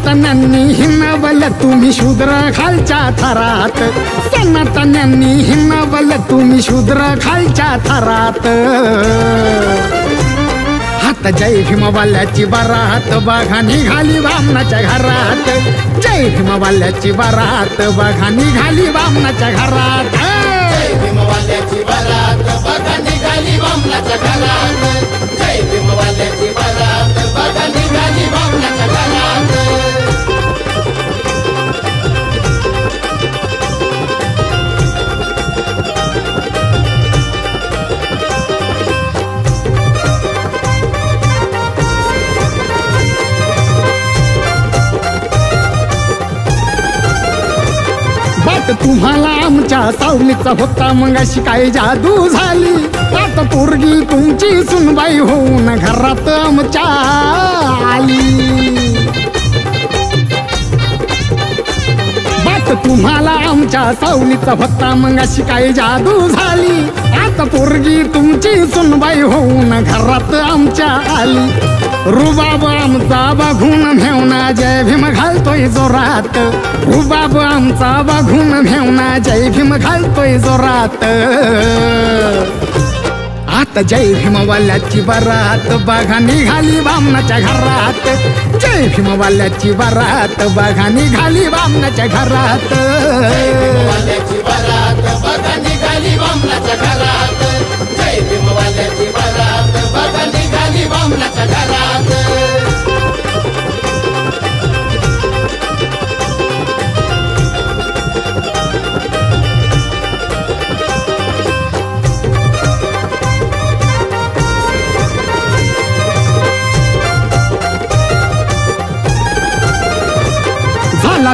सनातन्यांनी हिनवल तुम्ही शूद्र खालच्या थरात, सनातन्यांनी हिनवल तुम्ही शूद्र खालच्या थरात। हात जय भीमवाल्याची बारात बघा निघाली वामनाच्या घरात, जय भीमवाल्याची बारात बघा निघाली वामनाच्या घरात। जय भीमवाल्याची बारात बघा निघाली वामनाच्या घरात, जय भीमवाल्याची बारात बघा निघाली वामनाच्या घरात। तुम्हाला आमच्या सावलीचा होता मग अशी काय जादू झाली, आता पोरगी तुमची सुनबाई होऊन घरात आमच्या आली। बात तुम्हाला आमच्या सावलीचा होता मग अशी काय जादू झाली, आता पोरगी तुमची सुनबाई होऊन घरात आमच्या आली। रुबाब आमचा बघून भेवना जय भीम घालतोय जोरात, रुबाब आमचा बघून भेवना जय भीम घालतोय जोरात। आता जय भीमवाल्याची बारात बघा निघाली वामनाच्या घरात, जय भीमवाल्याची बारात बघा निघाली वामनाच्या घरात। जय भीमवाल्याची बारात बघा निघाली वामनाच्या घरात, जय भीमवाल्याची बारात बघा निघाली वामनाच्या घरात।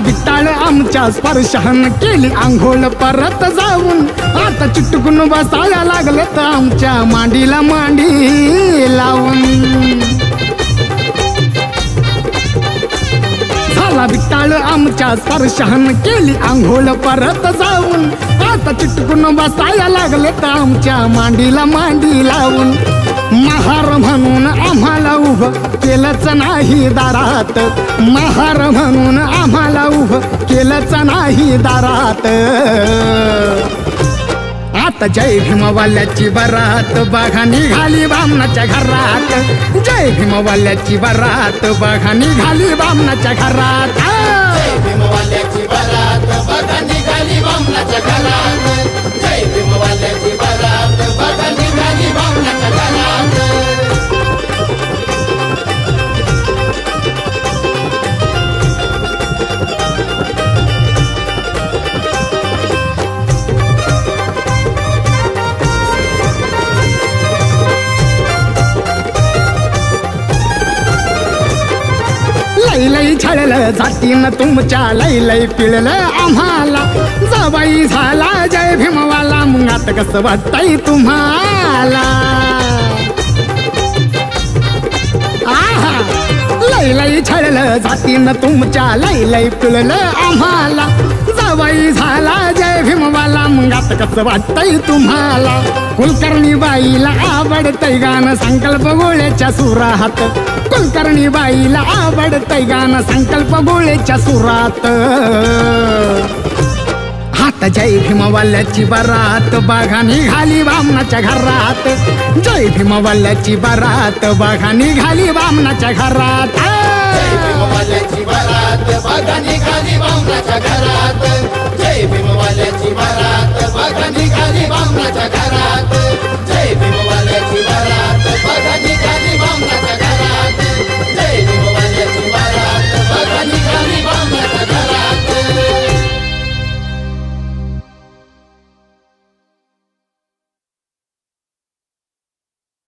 विटाळ आमच्या स्पर्शान केली आंघोळ परत जाऊन, आता चिटकून बसायला लागले तर आमच्या मांडीला मांडी लावून। झाला विटाळ आमच्या स्पर्शान केली आंघोळ परत जाऊन, आता चिटकून बसायला लागले तर आमच्या मांडीला मांडी लावून। महार म्हणून आम्हाला उभं केलंच नाही दारात, महार म्हणून आम्हाला उभं केलंच नाही दारात। आता जय भीमवाल्याची बारात बघा निघाली वामनाच्या घरात, जय भीमवाल्याची बारात बघा निघाली वामनाच्या घरात। जय भीमवाल्याची बारात बघा निघाली वामनाच्या घरात, जय भीमवाल्याची बारात बघा निघाली वामनाच्या घरात। लई छळलं जातीन तुमच्या लई पिळलं आम्हाला, जवाई झाला जय भीमवाला मग आता कसं वाटतंय तुम्हाला। आहा लई छळलं जातीन तुमच्या लई पिळलं आम्हाला, जवाई झाला जय भीमवाला मग आता कसं वाटतंय तुम्हाला। कुलकर्णी बाईला आवडतंय गाणं संकल्प गोळ्याच्या सुरात, कुलकर्णी बाईला आवडतंय गाणं संकल्प गोळ्याच्या सुरात। आता जय भीमवाल्याची बारात बघा निघाली वामनाच्या घरात, जय भीमवाल्याची बारात बघा निघाली वामनाच्या घरात। जय भीमवाल्याची बारात बघा निघाली वामनाच्या घरात, जय भीमवाल्याची बारात बघा निघाली वामनाच्या घरात।